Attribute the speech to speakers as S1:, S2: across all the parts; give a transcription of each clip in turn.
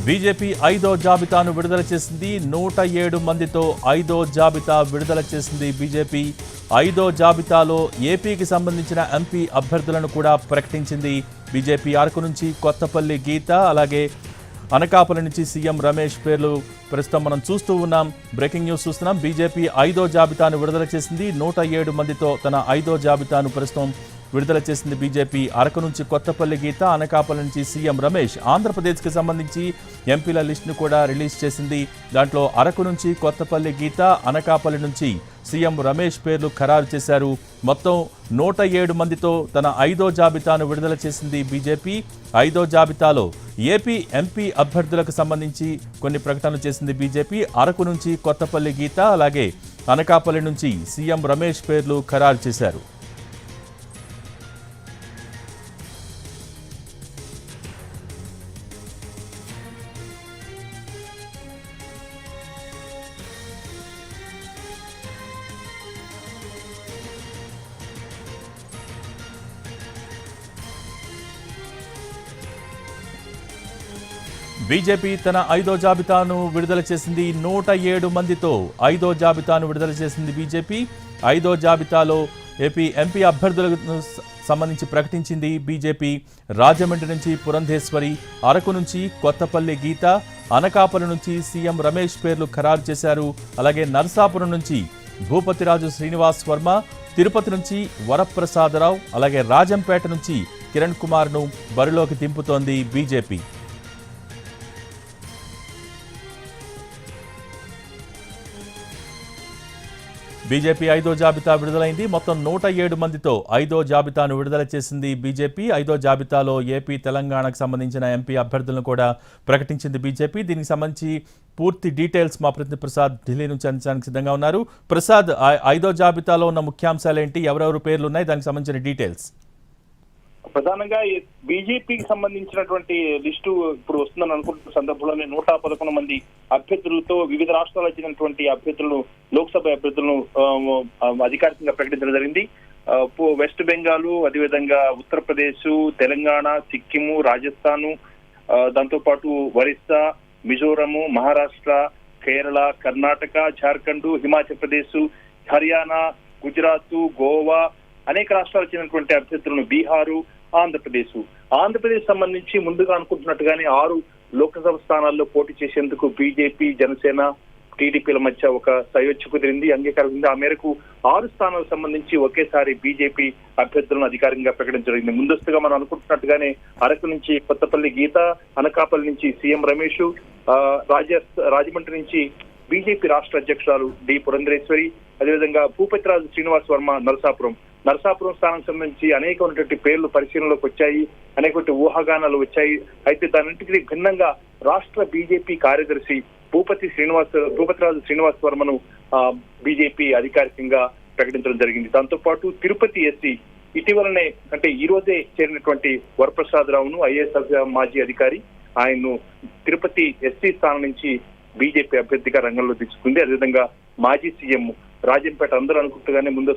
S1: BJP 5వ జాబితాను విడుదల చేసింది. 107 మందితో 5వ జాబితా విడుదల చేసింది బీజేపీ. 5వ జాబితాలో ఏపీకి సంబంధించిన ఎంపీ అభ్యర్థులను కూడా ప్రకటించింది బీజేపీ. అరకు నుంచి కొత్తపల్లి గీత, అలాగే అనకాపల్లి నుంచి సీఎం రమేష్ పేర్లు ప్రస్తుతం మనం చూస్తూ ఉన్నాం. బ్రేకింగ్ న్యూస్ చూస్తున్నాం. బీజేపీ 5వ జాబితాను విడుదల చేసింది. 107 మందితో తన 5వ జాబితాను ప్రస్తుతం విడుదల చేసింది బీజేపీ. అరకు నుంచి కొత్తపల్లి గీత, అనకాపల్లి నుంచి సీఎం రమేష్. ఆంధ్రప్రదేశ్కి సంబంధించి ఎంపీల లిస్టును కూడా రిలీజ్ చేసింది. దాంట్లో అరకు నుంచి కొత్తపల్లి గీత, అనకాపల్లి నుంచి సీఎం రమేష్ పేర్లు ఖరారు చేశారు. మొత్తం 107 మందితో తన 5వ జాబితాను విడుదల చేసింది బీజేపీ. 5వ జాబితాలో ఏపీ ఎంపీ అభ్యర్థులకు సంబంధించి కొన్ని ప్రకటనలు చేసింది బీజేపీ. అరకు నుంచి కొత్తపల్లి గీత, అలాగే అనకాపల్లి నుంచి సీఎం రమేష్ పేర్లు ఖరారు చేశారు. బీజేపీ తన 5వ జాబితాను విడుదల చేసింది. 107 మందితో 5వ జాబితాను విడుదల చేసింది బీజేపీ. 5వ జాబితాలో ఏపీ ఎంపీ అభ్యర్థులకు సంబంధించి ప్రకటించింది బీజేపీ. రాజమండ్రి నుంచి పురంధేశ్వరి, అరకు నుంచి కొత్తపల్లి గీత, అనకాపల్లి నుంచి సీఎం రమేష్ పేర్లు ఖరారు చేశారు. అలాగే నరసాపురం నుంచి భూపతిరాజు శ్రీనివాస్ వర్మ, తిరుపతి నుంచి వరప్రసాదరావు, అలాగే రాజంపేట నుంచి కిరణ్ కుమార్ను బరిలోకి దింపుతోంది బీజేపీ. బీజేపీ 5వ జాబితా విడుదలైంది. మొత్తం 107 మందితో 5వ జాబితాను విడుదల చేసింది బీజేపీ. 5వ జాబితాలో ఏపీ, తెలంగాణకు సంబంధించిన ఎంపీ అభ్యర్థులను కూడా ప్రకటించింది బీజేపీ. దీనికి సంబంధించి పూర్తి డీటెయిల్స్ మా ప్రతినిధి ప్రసాద్ ఢిల్లీ నుంచి అందించడానికి సిద్ధంగా ఉన్నారు. ప్రసాద్, 5వ జాబితాలో ఉన్న ముఖ్యాంశాలు ఏంటి, ఎవరెవరు పేర్లు ఉన్నాయి, దానికి సంబంధించిన డీటెయిల్స్?
S2: ప్రధానంగా బీజేపీకి సంబంధించినటువంటి లిస్టు ఇప్పుడు వస్తుందని అనుకుంటున్న సందర్భంలోనే 111 మంది అభ్యర్థులతో వివిధ రాష్ట్రాలకు చెందినటువంటి అభ్యర్థులను, లోక్సభ అభ్యర్థులను అధికారికంగా ప్రకటించడం జరిగింది. వెస్ట్ బెంగాల్, అదేవిధంగా ఉత్తరప్రదేశ్, తెలంగాణ, సిక్కిము, రాజస్థాన్, దాంతో పాటు ఒరిస్సా, మిజోరము, మహారాష్ట్ర, కేరళ, కర్ణాటక, జార్ఖండ్, హిమాచల్ ప్రదేశ్, హర్యానా, గుజరాత్, గోవా, అనేక రాష్ట్రాలకు చెందినటువంటి అభ్యర్థులను, బీహారు, ఆంధ్రప్రదేశ్ సంబంధించి ముందుగా అనుకుంటున్నట్టుగానే 6 లోక్సభ స్థానాల్లో పోటీ చేసేందుకు బీజేపీ, జనసేన, టీడీపీల మధ్య ఒక సయోధ్య కుదిరింది, అంగీకారం ఉంది. ఆ మేరకు 6 స్థానాలకు సంబంధించి ఒకేసారి బీజేపీ అభ్యర్థులను అధికారికంగా ప్రకటించడం జరిగింది. ముందస్తుగా మనం అనుకుంటున్నట్టుగానే అరకు నుంచి కొత్తపల్లి గీత, అనకాపల్లి నుంచి సీఎం రమేష్, రాజమండ్రి నుంచి బీజేపీ రాష్ట్ర అధ్యక్షురాలు డి పురంధేశ్వరి, అదేవిధంగా భూపతిరాజు శ్రీనివాస్ వర్మ నరసాపురం స్థానం సంబంధించి అనేకమైనటువంటి పేర్లు పరిశీలనలోకి వచ్చాయి, అనేకటువంటి ఊహాగానాలు వచ్చాయి. అయితే దానింటికి భిన్నంగా రాష్ట్ర బీజేపీ కార్యదర్శి భూపతిరాజు శ్రీనివాస్ వర్మను బీజేపీ అధికారికంగా ప్రకటించడం జరిగింది. దాంతో పాటు తిరుపతి ఎస్సీ ఇటీవలనే, అంటే ఈ రోజే చేరినటువంటి వరప్రసాదరావును, ఐఏఎస్ మాజీ అధికారి, ఆయన్ను తిరుపతి ఎస్సీ స్థానం నుంచి బీజేపీ అభ్యర్థిగా రంగంలో దించుకుంది. అదేవిధంగా మాజీ సీఎం రాజంపేట, అందరూ అనుకుంటుగానే ముందు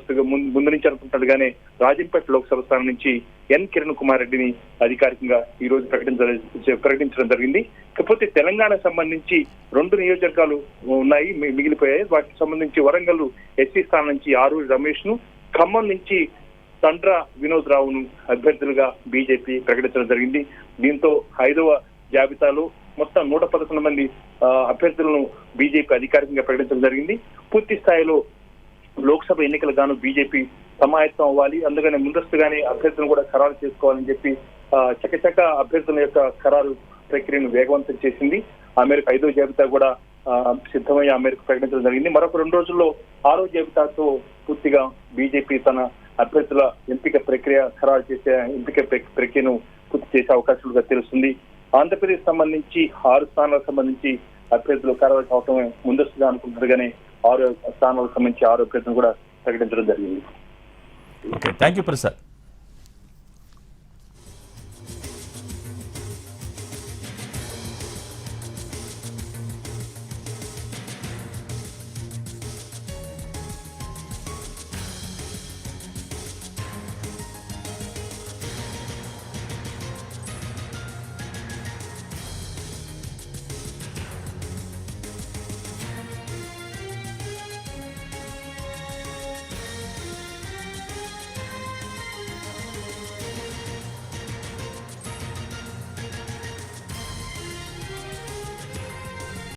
S2: నుంచి అనుకుంటున్నట్టుగానే రాజంపేట లోక్సభ స్థానం నుంచి ఎన్ కిరణ్ కుమార్ రెడ్డిని అధికారికంగా ఈ రోజు ప్రకటించడం జరిగింది. కాకపోతే తెలంగాణకు సంబంధించి 2 నియోజకవర్గాలు ఉన్నాయి, మిగిలిపోయాయి. వాటికి సంబంధించి వరంగల్ ఎస్సీ స్థానం నుంచి ఆరూరి రమేష్ ను, ఖమ్మం నుంచి తండ్ర వినోద్ రావును అభ్యర్థులుగా బీజేపీ ప్రకటించడం జరిగింది. దీంతో 5వ జాబితాలో మొత్తం 111 మంది అభ్యర్థులను బీజేపీ అధికారికంగా ప్రకటించడం జరిగింది. పూర్తి స్థాయిలో లోక్సభ ఎన్నికలు గాను బీజేపీ సమాయత్తం అవ్వాలి, అందుకని ముందస్తుగానే అభ్యర్థులను కూడా ఖరారు చేసుకోవాలని చెప్పి చకచక అభ్యర్థుల యొక్క ఖరారు ప్రక్రియను వేగవంతం చేసింది. ఆ మేరకు 5వ జాబితా కూడా సిద్ధమై ఆ మేరకు ప్రకటించడం జరిగింది. మరొక 2 రోజుల్లో 6వ జాబితాతో పూర్తిగా బీజేపీ తన అభ్యర్థుల ఎంపిక ప్రక్రియ ఖరారు చేసే ఎంపిక ప్రక్రియను పూర్తి చేసే అవకాశాలుగా తెలుస్తుంది. ఆంధ్రప్రదేశ్ సంబంధించి 6 స్థానాలకు సంబంధించి అభ్యర్థులు ఖరారు కావటమే ముందస్తుగా అనుకుంటున్నట్టుగానే 6 స్థానాలకు సంబంధించి 6 అభ్యర్థులను కూడా ప్రకటించడం జరిగింది.
S1: Thank you Prasad.